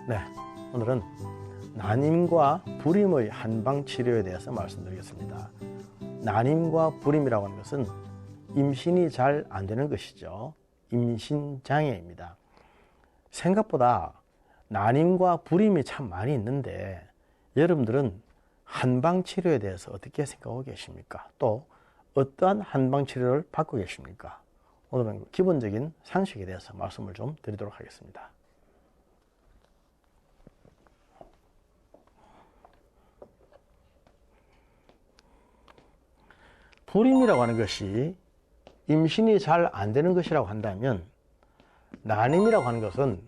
네, 오늘은 난임과 불임의 한방치료에 대해서 말씀드리겠습니다. 난임과 불임이라고 하는 것은 임신이 잘 안 되는 것이죠. 임신장애입니다. 생각보다 난임과 불임이 참 많이 있는데 여러분들은 한방치료에 대해서 어떻게 생각하고 계십니까? 또 어떠한 한방치료를 받고 계십니까? 오늘은 기본적인 상식에 대해서 말씀을 좀 드리도록 하겠습니다. 불임이라고 하는 것이 임신이 잘 안 되는 것이라고 한다면, 난임이라고 하는 것은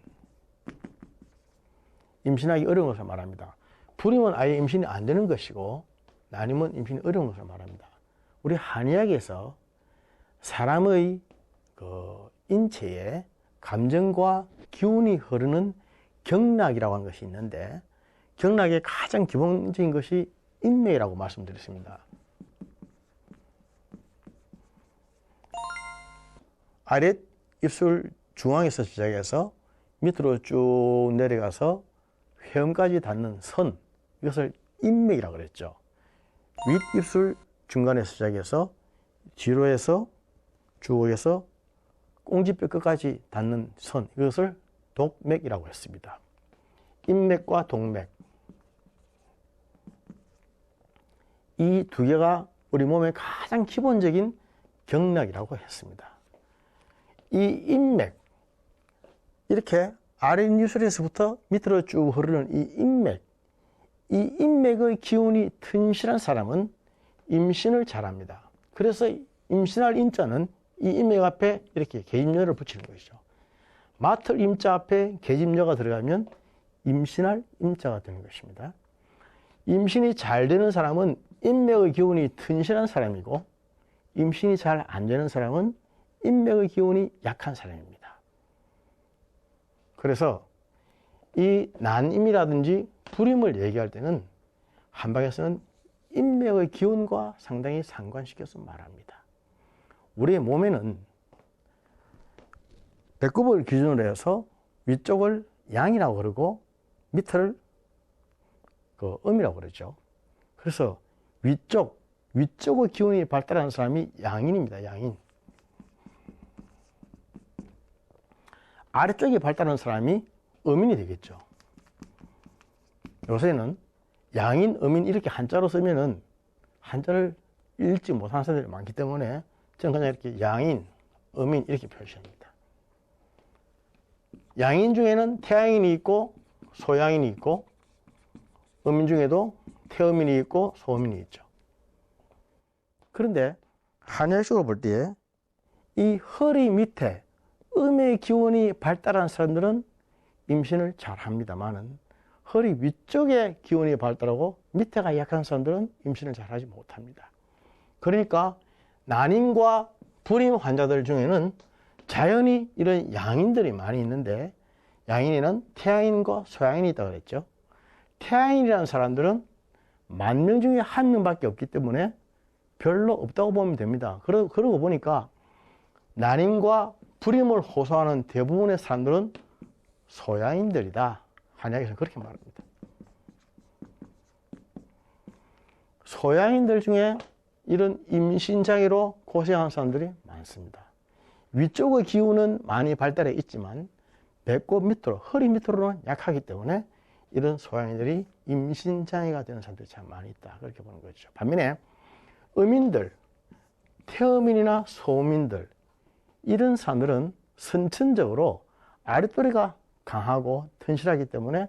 임신하기 어려운 것을 말합니다. 불임은 아예 임신이 안 되는 것이고, 난임은 임신이 어려운 것을 말합니다. 우리 한의학에서 사람의 인체에 감정과 기운이 흐르는 경락이라고 하는 것이 있는데, 경락의 가장 기본적인 것이 인맥이라고 말씀드렸습니다. 아랫 입술 중앙에서 시작해서 밑으로 쭉 내려가서 회음까지 닿는 선, 이것을 인맥이라고 그랬죠. 윗 입술 중간에서 시작해서 뒤로 해서 쭉 해서 꽁지뼈 끝까지 닿는 선, 이것을 독맥이라고 했습니다. 인맥과 독맥, 이 두 개가 우리 몸의 가장 기본적인 경락이라고 했습니다. 이 인맥, 이렇게 아랫입술에서부터 밑으로 쭉 흐르는 이 인맥의 기운이 튼실한 사람은 임신을 잘합니다. 그래서 임신할 임자는 이 인맥 앞에 이렇게 계집녀를 붙이는 것이죠. 맡을 임자 앞에 계집녀가 들어가면 임신할 임자가 되는 것입니다. 임신이 잘 되는 사람은 인맥의 기운이 튼실한 사람이고, 임신이 잘 안 되는 사람은 인맥의 기운이 약한 사람입니다. 그래서 이 난임이라든지 불임을 얘기할 때는 한방에서는 인맥의 기운과 상당히 상관시켜서 말합니다. 우리의 몸에는 배꼽을 기준으로 해서 위쪽을 양이라고 그러고 밑을 음이라고 그러죠. 그래서 위쪽의 기운이 발달하는 사람이 양인입니다. 양인. 아래쪽이 발달하는 사람이 음인이 되겠죠. 요새는 양인, 음인 이렇게 한자로 쓰면은 한자를 읽지 못하는 사람들이 많기 때문에 저는 그냥 이렇게 양인, 음인 이렇게 표시합니다. 양인 중에는 태양인이 있고 소양인이 있고, 음인 중에도 태음인이 있고 소음인이 있죠. 그런데 한의학적으로 볼 때 이 허리 밑에 음의 기운이 발달한 사람들은 임신을 잘 합니다만은, 허리 위쪽에 기운이 발달하고 밑에가 약한 사람들은 임신을 잘 하지 못합니다. 그러니까 난임과 불임 환자들 중에는 자연히 이런 양인들이 많이 있는데, 양인에는 태양인과 소양인이 있다고 그랬죠. 태양인이라는 사람들은 10,000명 중에 1명밖에 없기 때문에 별로 없다고 보면 됩니다. 그러고 보니까 난임과 불임을 호소하는 대부분의 사람들은 소양인들이다. 한의학에서는 그렇게 말합니다. 소양인들 중에 이런 임신장애로 고생하는 사람들이 많습니다. 위쪽의 기운은 많이 발달해 있지만 배꼽 밑으로, 허리 밑으로는 약하기 때문에 이런 소양인들이 임신장애가 되는 사람들이 참 많이 있다. 그렇게 보는 거죠. 반면에 음인들, 태음인이나 소음인들, 이런 사람들은 선천적으로 아랫도리가 강하고 튼실하기 때문에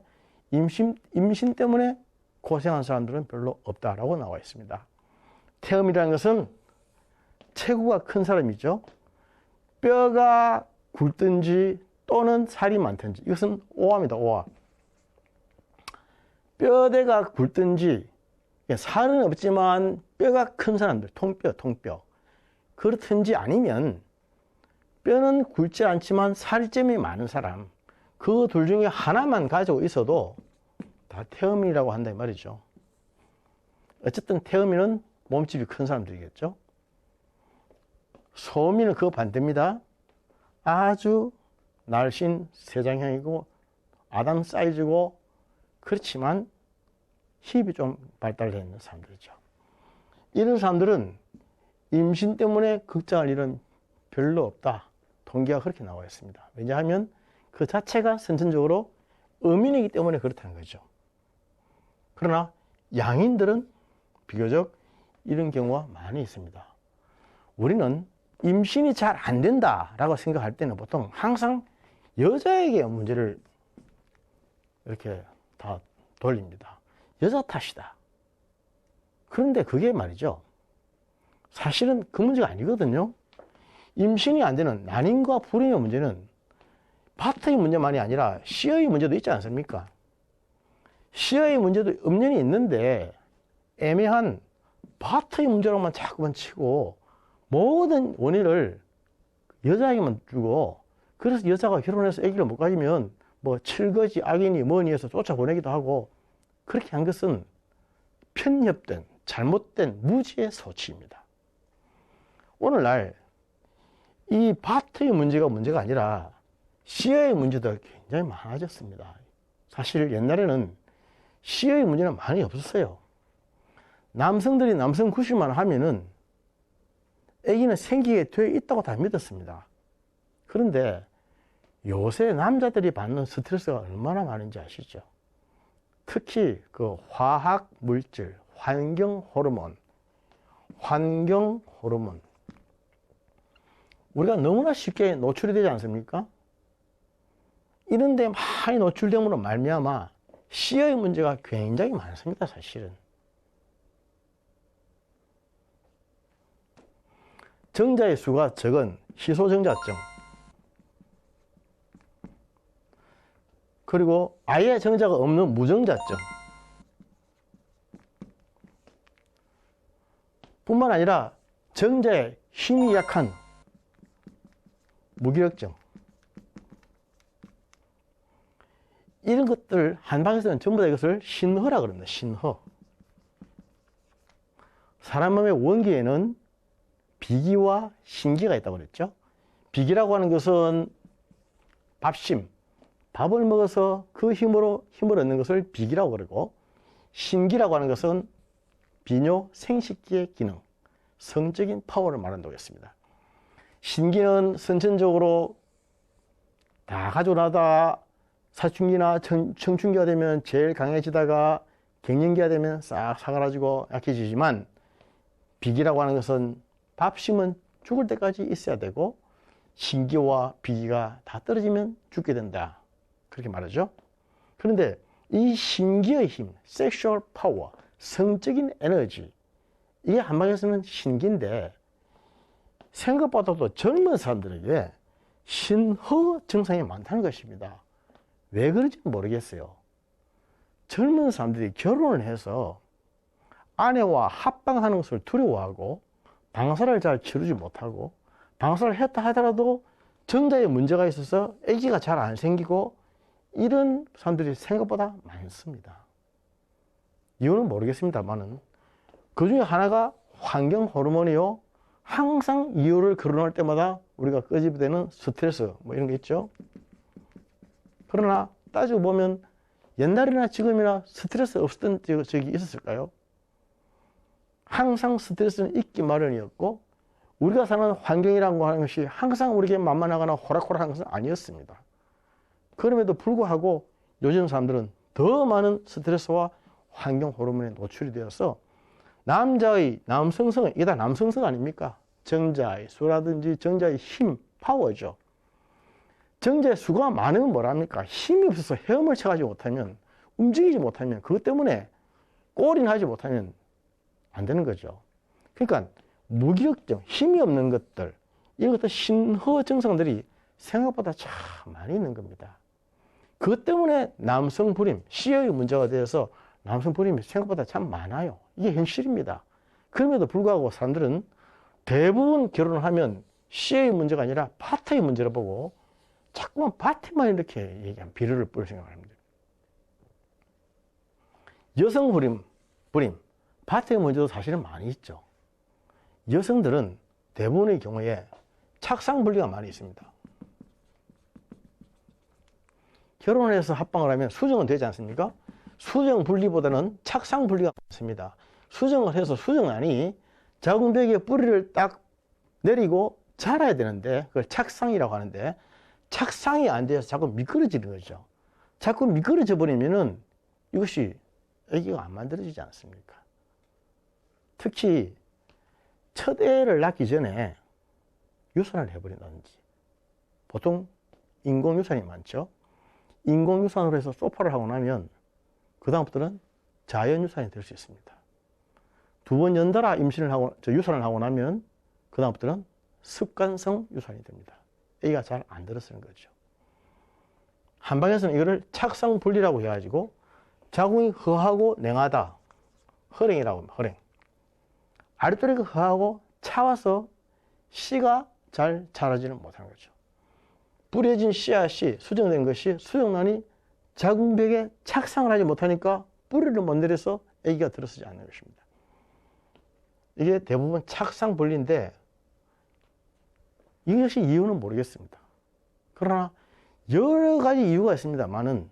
임신 때문에 고생한 사람들은 별로 없다라고 나와 있습니다. 태음이라는 것은 체구가 큰 사람이죠. 뼈가 굵든지 또는 살이 많든지, 이것은 오화입니다. 오화. 뼈대가 굵든지, 살은 없지만 뼈가 큰 사람들, 통뼈. 그렇든지 아니면 뼈는 굵지 않지만 살점이 많은 사람, 그 둘 중에 하나만 가지고 있어도 다 태음인이라고 한다 이 말이죠. 어쨌든 태음인은 몸집이 큰 사람들이겠죠. 소음인은 그거 반대입니다. 아주 날씬 세장형이고 아담 사이즈고 그렇지만 힙이 좀 발달되어 있는 사람들이죠. 이런 사람들은 임신 때문에 걱정할 일은 별로 없다. 통계가 그렇게 나와 있습니다. 왜냐하면 그 자체가 선천적으로 어민이기 때문에 그렇다는 거죠. 그러나 양인들은 비교적 이런 경우가 많이 있습니다. 우리는 임신이 잘 안 된다라고 생각할 때는 보통 항상 여자에게 문제를 이렇게 다 돌립니다. 여자 탓이다. 그런데 그게 말이죠. 사실은 그 문제가 아니거든요. 임신이 안 되는 난임과 불임의 문제는 파트의 문제만이 아니라 시어의 문제도 있지 않습니까? 시어의 문제도 엄연히 있는데 애매한 파트의 문제로만 자꾸만 치고 모든 원인을 여자에게만 주고, 그래서 여자가 결혼해서 아기를 못 가지면 뭐 칠거지 악인이 뭐니 해서 쫓아보내기도 하고, 그렇게 한 것은 편협된 잘못된 무지의 소치입니다. 오늘날 이 파트의 문제가 아니라 시어의 문제도 굉장히 많아졌습니다. 사실 옛날에는 시어의 문제는 많이 없었어요. 남성들이 남성 구실만 하면은 아기는 생기게 되어 있다고 다 믿었습니다. 그런데 요새 남자들이 받는 스트레스가 얼마나 많은지 아시죠? 특히 그 화학 물질, 환경 호르몬. 우리가 너무나 쉽게 노출이 되지 않습니까? 이런데 많이 노출됨으로 말미암아 시어의 문제가 굉장히 많습니다, 사실은. 정자의 수가 적은 희소정자증, 그리고 아예 정자가 없는 무정자증, 뿐만 아니라 정자의 힘이 약한 무기력증, 이런 것들 한방에서는 전부 다 이것을 신허라 그럽니다. 신허. 사람 몸의 원기에는 비기와 신기가 있다고 그랬죠. 비기라고 하는 것은 밥심, 밥을 먹어서 그 힘을 얻는 것을 비기라고 그러고, 신기라고 하는 것은 비뇨 생식기의 기능, 성적인 파워를 말한다고 했습니다. 신기는 선천적으로 다 가지고 나다 사춘기나 청춘기가 되면 제일 강해지다가 갱년기가 되면 싹 사그라지고 약해지지만, 비기라고 하는 것은 밥심은 죽을 때까지 있어야 되고 신기와 비기가 다 떨어지면 죽게 된다, 그렇게 말하죠. 그런데 이 신기의 힘, 섹슈얼 파워, 성적인 에너지, 이게 한방에서는 신기인데 생각보다도 젊은 사람들에게 신허 증상이 많다는 것입니다. 왜 그런지 모르겠어요. 젊은 사람들이 결혼을 해서 아내와 합방하는 것을 두려워하고 방사를 잘 치르지 못하고, 방사를 했다 하더라도 정자에 문제가 있어서 아기가 잘 안 생기고, 이런 사람들이 생각보다 많습니다. 이유는 모르겠습니다만은 그 중에 하나가 환경 호르몬이요, 항상 이유를 거론할 때마다 우리가 끄집어대는 스트레스 뭐 이런 게 있죠. 그러나 따지고 보면 옛날이나 지금이나 스트레스 없었던 적이 있었을까요? 항상 스트레스는 있기 마련이었고, 우리가 사는 환경이라는 것이 항상 우리에게 만만하거나 호락호락한 것은 아니었습니다. 그럼에도 불구하고 요즘 사람들은 더 많은 스트레스와 환경 호르몬에 노출이 되어서 남자의 남성성, 이게 다 남성성 아닙니까? 정자의 수라든지 정자의 힘, 파워죠. 정자의 수가 많으면 뭐랍니까? 힘이 없어서 헤엄을 쳐가지 못하면, 움직이지 못하면, 그것 때문에 골인하지 못하면 안 되는 거죠. 그러니까 무기력증, 힘이 없는 것들, 이런 것들 신허 증상들이 생각보다 참 많이 있는 겁니다. 그것 때문에 남성 불임, 시어의 문제가 되어서 남성 불임이 생각보다 참 많아요. 이게 현실입니다. 그럼에도 불구하고 사람들은 대부분 결혼을 하면 시어의 문제가 아니라 파트의 문제를 보고 자꾸만 파트만 이렇게 얘기하면 비료를 뿌릴 생각을 합니다. 여성 불임, 파트의 문제도 사실은 많이 있죠. 여성들은 대부분의 경우에 착상 분리가 많이 있습니다. 결혼해서 합방을 하면 수정은 되지 않습니까? 수정 분리보다는 착상 분리가 많습니다. 수정을 해서 수정란이 자궁벽에 뿌리를 딱 내리고 자라야 되는데 그걸 착상이라고 하는데 착상이 안 돼서 자꾸 미끄러지는 거죠. 자꾸 미끄러져 버리면은 이것이 아기가 안 만들어지지 않습니까? 특히 첫 애를 낳기 전에 유산을 해버린다든지, 보통 인공유산이 많죠. 인공유산으로 해서 소파를 하고 나면 그 다음부터는 자연유산이 될 수 있습니다. 두 번 연달아 유산을 하고 나면 그 다음부터는 습관성 유산이 됩니다. 애가 잘 안 들어서는 거죠. 한방에서는 이거를 착상분리라고 해가지고 자궁이 허하고 냉하다, 허랭이라고 합니다. 허랭. 아랫도리가 허하고 차와서 씨가 잘 자라지는 못하는 거죠. 뿌려진 씨앗이 수정된 것이 수정란이 자궁벽에 착상을 하지 못하니까 뿌리를 못 내려서 아기가 들어서지 않는 것입니다. 이게 대부분 착상분리인데 이것이 이유는 모르겠습니다. 그러나 여러 가지 이유가 있습니다만은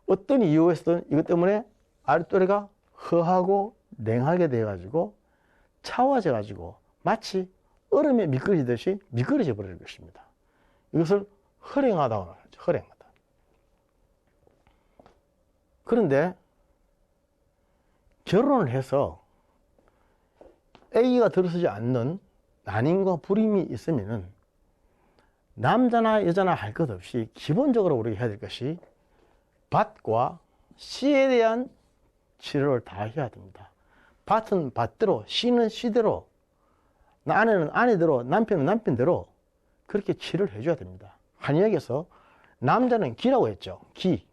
어떤 이유가 있었든 이것 때문에 아랫도리가 허하고 냉하게 돼가지고 차워져가지고 마치 얼음에 미끄러지듯이 미끄러져 버리는 것입니다. 이것을 허랭하다고 하죠. 허랭하다. 그런데 결혼을 해서 아기가 들어서지 않는 난임과 불임이 있으면은 남자나 여자나 할 것 없이 기본적으로 우리가 해야 될 것이 밭과 씨에 대한 치료를 다 해야 됩니다. 밭은 밭대로, 씨는 씨대로, 아내는 아내대로, 남편은 남편대로 그렇게 치료를 해줘야 됩니다. 한의학에서 남자는 기라고 했죠. 기.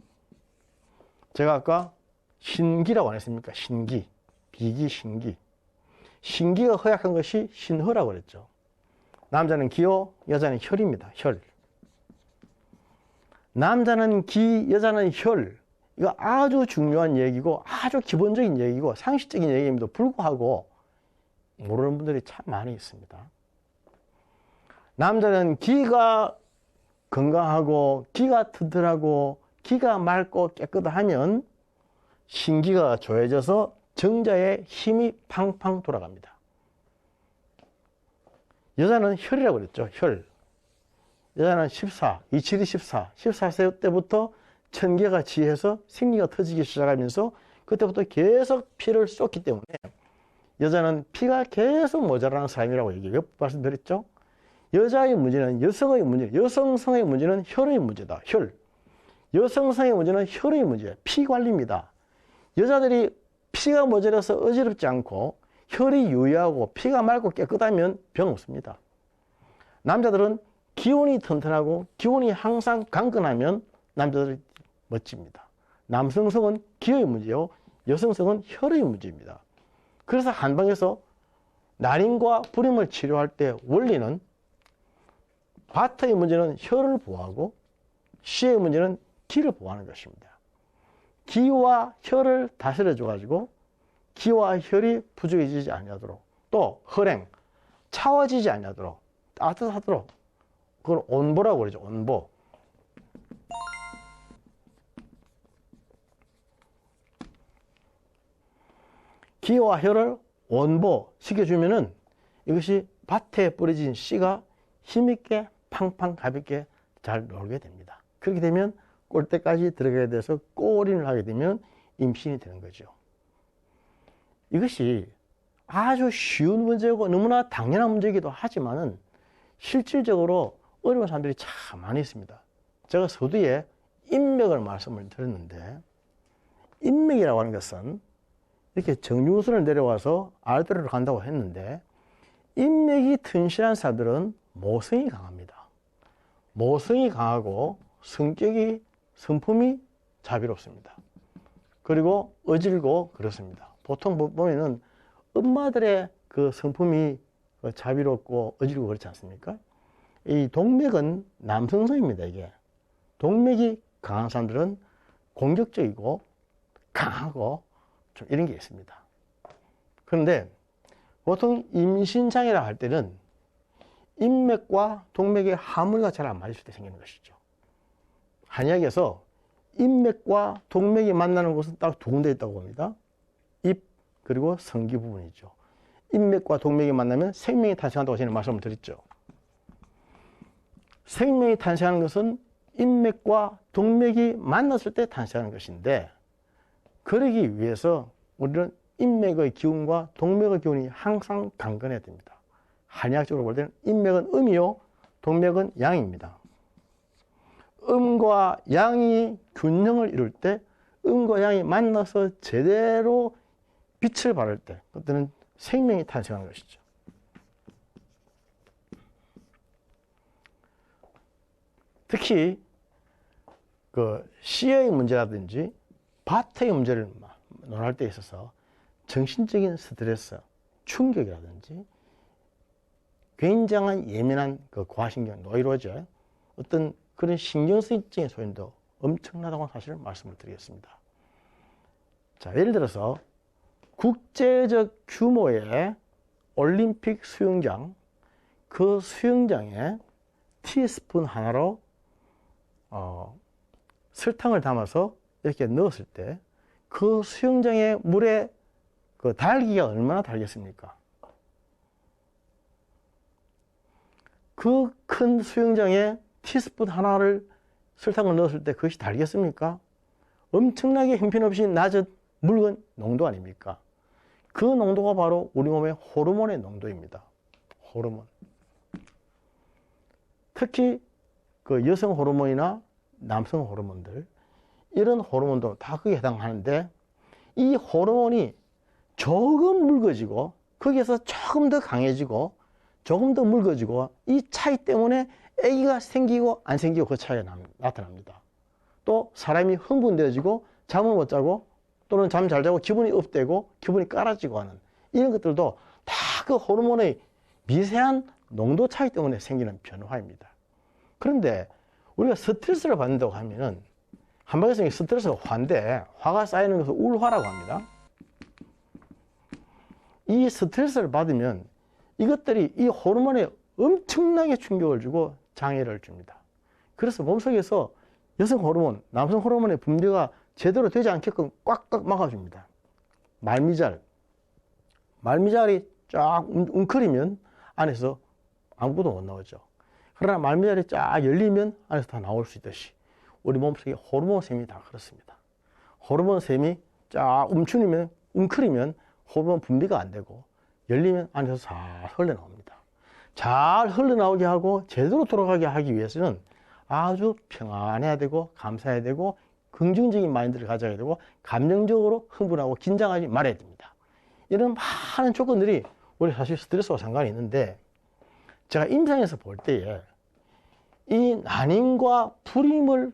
제가 아까 신기라고 안 했습니까? 신기. 비기, 신기. 신기가 허약한 것이 신허라고 그랬죠. 남자는 기요, 여자는 혈입니다. 혈. 남자는 기, 여자는 혈. 이거 아주 중요한 얘기고 아주 기본적인 얘기고 상식적인 얘기임에도 불구하고 모르는 분들이 참 많이 있습니다. 남자는 기가 건강하고 기가 튼튼하고 기가 맑고 깨끗하면 신기가 조여져서 정자의 힘이 팡팡 돌아갑니다. 여자는 혈이라고 그랬죠. 혈. 여자는 14, 27이 14, 14세 때부터 천계가 지해서 생리가 터지기 시작하면서 그때부터 계속 피를 쏟기 때문에 여자는 피가 계속 모자라는 사람이라고 얘기해요. 말씀드렸죠. 여자의 문제는 여성의 문제, 여성성의 문제는 혈의 문제다. 혈. 여성성의 문제는 혈의 문제예요. 피 관리입니다. 여자들이 피가 모자라서 어지럽지 않고 혈이 유효하고 피가 맑고 깨끗하면 병 없습니다. 남자들은 기운이 튼튼하고 기운이 항상 강건하면 남자들이 멋집니다. 남성성은 기의 문제요, 여성성은 혈의 문제입니다. 그래서 한방에서 난임과 불임을 치료할 때 원리는 바트의 문제는 혈을 보호하고 씨의 문제는 기를 보호하는 것입니다. 기와 혈을 다스려 줘가지고 기와 혈이 부족해지지 않도록, 또 허랭, 차워지지 않도록, 따뜻하도록, 그걸 온보라고 그러죠. 온보. 기와 혈을 온보 시켜주면은 이것이 밭에 뿌려진 씨가 힘있게 팡팡 가볍게 잘 놀게 됩니다. 그렇게 되면 꼴대까지 들어가게 돼서 꼬린을 하게 되면 임신이 되는 거죠. 이것이 아주 쉬운 문제고 너무나 당연한 문제이기도 하지만은 실질적으로 어려운 사람들이 참 많이 있습니다. 제가 서두에 인맥을 말씀을 드렸는데, 인맥이라고 하는 것은 이렇게 정류선을 내려와서 아랫도리로 간다고 했는데, 인맥이 튼실한 사람들은 모성이 강합니다. 모성이 강하고 성품이 자비롭습니다. 그리고 어질고 그렇습니다. 보통 보면은 엄마들의 그 성품이 자비롭고 어질고 그렇지 않습니까? 이 동맥은 남성성입니다. 이게 동맥이 강한 사람들은 공격적이고 강하고 좀 이런 게 있습니다. 그런데 보통 임신장애라 할 때는 인맥과 동맥의 하모니가 잘 안 맞을 때 생기는 것이죠. 한의학에서 인맥과 동맥이 만나는 곳은 딱 두 군데 있다고 봅니다. 입 그리고 성기 부분이죠. 인맥과 동맥이 만나면 생명이 탄생한다고 저는 말씀을 드렸죠. 생명이 탄생하는 것은 인맥과 동맥이 만났을 때 탄생하는 것인데, 그러기 위해서 우리는 인맥의 기운과 동맥의 기운이 항상 강건해야 됩니다. 한의학적으로 볼 때는 인맥은 음이요, 동맥은 양입니다. 음과 양이 균형을 이룰 때, 음과 양이 만나서 제대로 빛을 발할 때, 그때는 생명이 탄생하는 것이죠. 특히 그 시의 문제라든지 밭의 문제를 논할 때 있어서 정신적인 스트레스, 충격이라든지 굉장한 예민한 그 고하신경, 노이로제, 어떤 그런 신경성적인 소인도 엄청나다고 하는 사실을 말씀을 드리겠습니다. 자, 예를 들어서 국제적 규모의 올림픽 수영장, 그 수영장에 티스푼 하나로 설탕을 담아서 이렇게 넣었을 때 그 수영장의 물에 그 달기가 얼마나 달겠습니까? 그 큰 수영장에 티스푼 하나를 설탕을 넣었을 때 그것이 달겠습니까? 엄청나게 형편없이 낮은 묽은 농도 아닙니까? 그 농도가 바로 우리 몸의 호르몬의 농도입니다. 호르몬. 특히 그 여성 호르몬이나 남성 호르몬들, 이런 호르몬도 다 거기에 해당하는데, 이 호르몬이 조금 묽어지고 거기에서 조금 더 강해지고 조금 더 묽어지고, 이 차이 때문에 아기가 생기고 안 생기고 그 차이가 나타납니다. 또 사람이 흥분되어지고 잠을 못 자고, 또는 잠 잘 자고 기분이 업되고 기분이 깔아지고 하는 이런 것들도 다 그 호르몬의 미세한 농도 차이 때문에 생기는 변화입니다. 그런데 우리가 스트레스를 받는다고 하면은, 한방에서 스트레스가 화인데, 화가 쌓이는 것을 울화라고 합니다. 이 스트레스를 받으면 이것들이 이 호르몬에 엄청나게 충격을 주고 장애를 줍니다. 그래서 몸속에서 여성 호르몬, 남성 호르몬의 분비가 제대로 되지 않게끔 꽉꽉 막아줍니다. 말미잘이 쫙 웅크리면 안에서 아무것도 못 나오죠. 그러나 말미잘이 쫙 열리면 안에서 다 나올 수 있듯이 우리 몸속에 호르몬샘이 다 그렇습니다. 호르몬샘이 쫙 웅크리면 호르몬 분비가 안 되고, 열리면 안에서 잘 흘러나옵니다. 잘 흘러나오게 하고 제대로 돌아가게 하기 위해서는 아주 평안해야 되고 감사해야 되고 긍정적인 마인드를 가져야 되고 감정적으로 흥분하고 긴장하지 말아야 됩니다. 이런 많은 조건들이 우리 사실 스트레스와 상관이 있는데, 제가 임상에서 볼 때에 이 난임과 불임을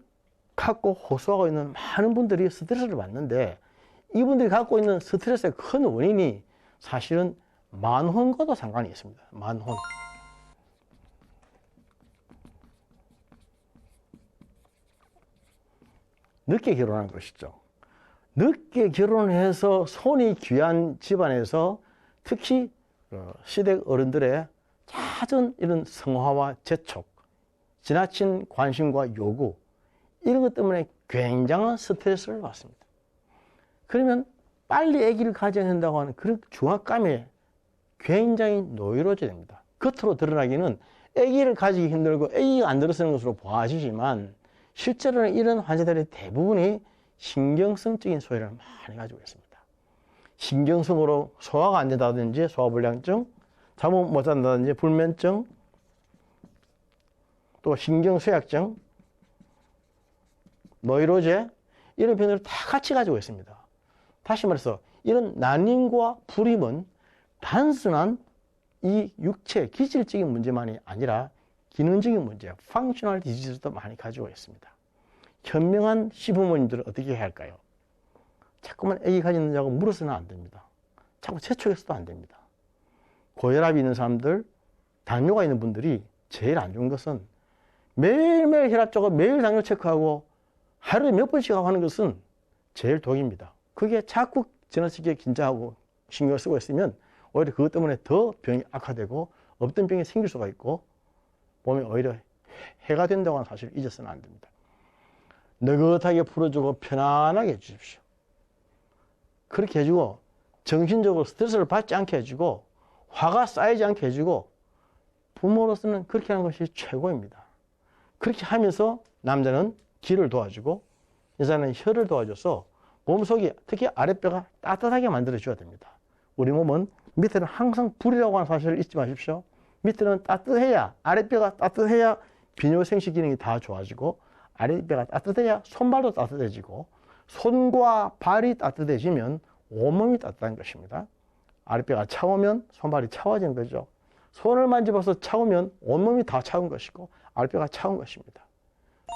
갖고 호소하고 있는 많은 분들이 스트레스를 받는데, 이분들이 갖고 있는 스트레스의 큰 원인이 사실은 만혼과도 상관이 있습니다. 만혼. 늦게 결혼한 것이죠. 늦게 결혼해서 손이 귀한 집안에서, 특히 시댁 어른들의 잦은 이런 성화와 재촉, 지나친 관심과 요구, 이런 것 때문에 굉장한 스트레스를 받습니다. 그러면 빨리 아기를 가져야 된다고 하는 그런 중압감에 굉장히 노이로제 됩니다. 겉으로 드러나기는 아기를 가지기 힘들고 아기가 안 들어서는 것으로 보아지지만, 실제로는 이런 환자들의 대부분이 신경성적인 소외를 많이 가지고 있습니다. 신경성으로 소화가 안 된다든지 소화불량증, 잠을 못 잔다든지 불면증, 또 신경쇠약증, 노이로제, 이런 병들을 다 같이 가지고 있습니다. 다시 말해서 이런 난임과 불임은 단순한 이 육체 기질적인 문제만이 아니라 기능적인 문제, 펑셔널 디지즈도 많이 가지고 있습니다. 현명한 시부모님들은 어떻게 해야 할까요? 자꾸만 아기 가지느냐고 물어서는 안 됩니다. 자꾸 재촉해서도 안 됩니다. 고혈압이 있는 사람들, 당뇨가 있는 분들이 제일 안 좋은 것은 매일매일 혈압 쪼고 매일 당뇨 체크하고 하루에 몇 번씩 하는 것은 제일 독입니다. 그게 자꾸 지나치게 긴장하고 신경을 쓰고 있으면 오히려 그것 때문에 더 병이 악화되고 없던 병이 생길 수가 있고 몸에 오히려 해가 된다고 하는 사실을 잊어서는 안 됩니다. 느긋하게 풀어주고 편안하게 해주십시오. 그렇게 해주고 정신적으로 스트레스를 받지 않게 해주고 화가 쌓이지 않게 해주고 부모로서는 그렇게 하는 것이 최고입니다. 그렇게 하면서 남자는 기를 도와주고 여자는 혀를 도와줘서 몸속이 특히 아랫배가 따뜻하게 만들어줘야 됩니다. 우리 몸은 밑에는 항상 불이라고 하는 사실을 잊지 마십시오. 밑에는 따뜻해야 아랫배가 따뜻해야 비뇨생식 기능이 다 좋아지고 아랫배가 따뜻해야 손발도 따뜻해지고 손과 발이 따뜻해지면 온몸이 따뜻한 것입니다. 아랫배가 차오면 손발이 차워지는 거죠. 손을 만져봐서 차오면 온몸이 다 차운 것이고 아랫배가 차운 것입니다.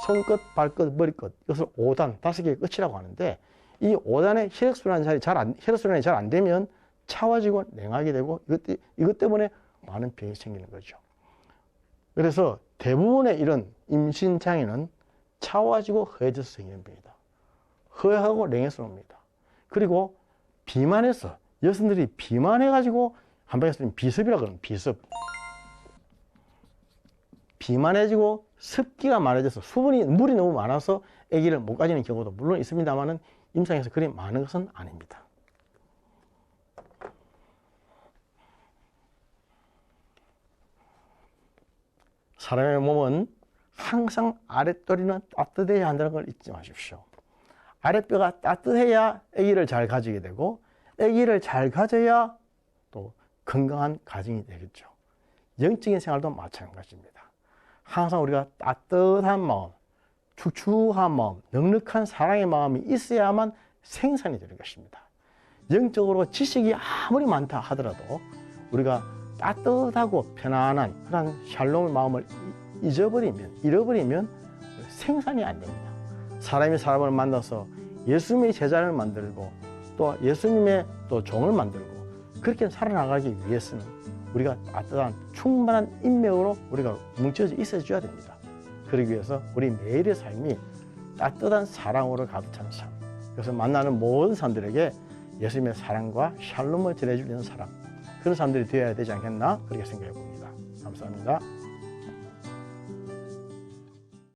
손끝, 발끝, 머리끝 이것을 5단, 5개의 끝이라고 하는데 이 5단의 혈액순환이 잘 안 되면 차워지고 냉하게 되고 이것 때문에 많은 병이 생기는 거죠. 그래서 대부분의 이런 임신장애는 차워지고 허해져서 생기는 병이다. 허해하고 냉해서 옵니다. 그리고 비만해서 여성들이 비만해가지고 한방에서는 비습이라고 그러는 비습. 비만해지고 습기가 많아져서 물이 너무 많아서 아기를 못 가지는 경우도 물론 있습니다만은 임상에서 그리 많은 것은 아닙니다. 사람의 몸은 항상 아랫도리는 따뜻해야 한다는 걸 잊지 마십시오. 아랫배가 따뜻해야 아기를 잘 가지게 되고 아기를 잘 가져야 또 건강한 가정이 되겠죠. 영적인 생활도 마찬가지입니다. 항상 우리가 따뜻한 마음, 축축한 마음, 넉넉한 사랑의 마음이 있어야만 생산이 되는 것입니다. 영적으로 지식이 아무리 많다 하더라도 우리가 따뜻하고 편안한 그런 샬롬의 마음을 잃어버리면 생산이 안 됩니다. 사람이 사람을 만나서 예수님의 제자를 만들고 또 예수님의 또 종을 만들고 그렇게 살아나가기 위해서는 우리가 따뜻한 충만한 인맥으로 우리가 뭉쳐져 있어줘야 됩니다. 그러기 위해서 우리 매일의 삶이 따뜻한 사랑으로 가득 찬 삶. 그래서 만나는 모든 사람들에게 예수님의 사랑과 샬롬을 전해주는 사람. 그런 사람들이 되어야 되지 않겠나 그렇게 생각해 봅니다. 감사합니다.